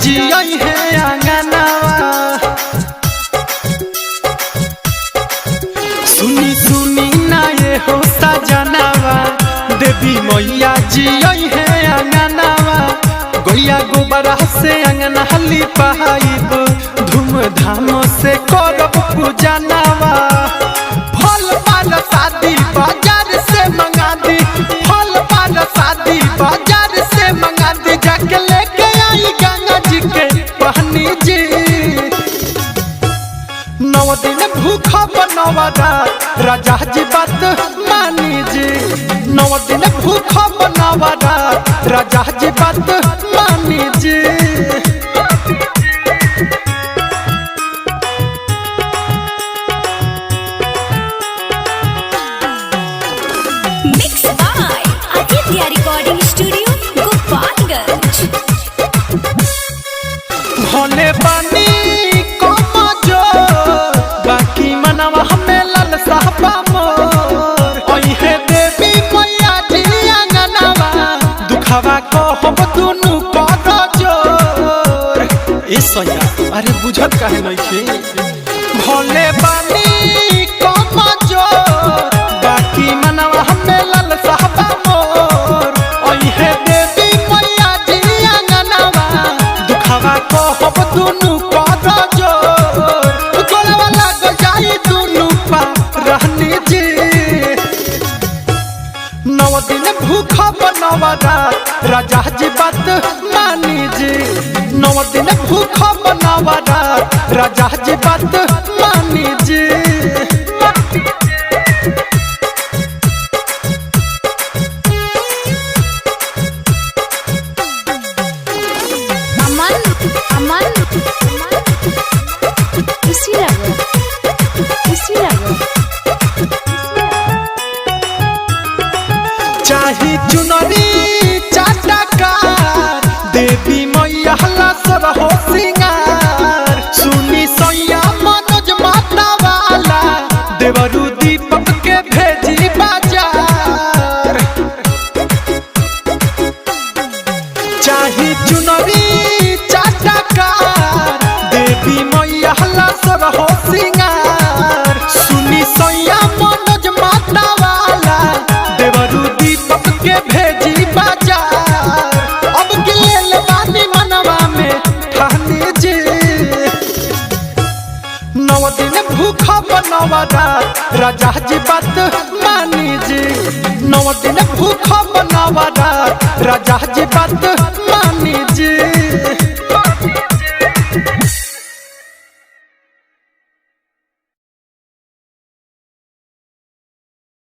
जी आई है आंगनवा। सुनी सुनी ना ये हो सजनवा, देवी मैया जी आई है आंगनवा। गोया गोबरा से अंगना लिपाइब, धूमधाम से करब पूजनवा। फल पान शादी बाजार से मंगा दी, फल पान शादी बाजार से मंगा दी। जाके लेके आई गंगा जी के पानी जी। 9 दिन भूखा बनवा रात, राजा जी बात मानी जी। 9 दिन भूखा बनवा रात, राजा जी बात मानी जी। Mixed by Aditya Recording Studio, Gopalganj। Bhole बानी जो बाकी मनवा हमें लाल साहबा मोर। ओहे देवी मैया जी आंगनवा, दुखवा को हम दुनु कर जोर। ए सैया अरे बुझत काहे नइखे। भोले बानी जो बाकी मनवा हमें लाल साहबा मोर। ओहे देवी मैया जी आंगनवा, दुखवा को हम दुनु कर जोर। गोलवा लग जाई दुनु पा रहनी जी। 9 दिन भूखा बनवा रात, राजा जी बात मानी जी। 9 दिन भूखा बनवा रात, राजा जी बात मानी जी। अमन अमन खुशी लगो, खुशी लगो। चाही चुनरी चाटका, देवी मैया हला सब हो सिंगार। सुनी सैया मनोज माता वाला, देवरू दीपक के भेजी बाजार। चाही चुनरी चाटका, देवी मैया हला सब हो सिंगार। सुनी सैया मनोज माता वाला, देवरू दीपक के भेजी बाजार। अब गिलेल बानी मनवा में ठानी जी। 9 दिन भूखा बनवा रात, राजा जी बात मानी जी। 9 दिन भूखा बनवा रात, राजा जी बात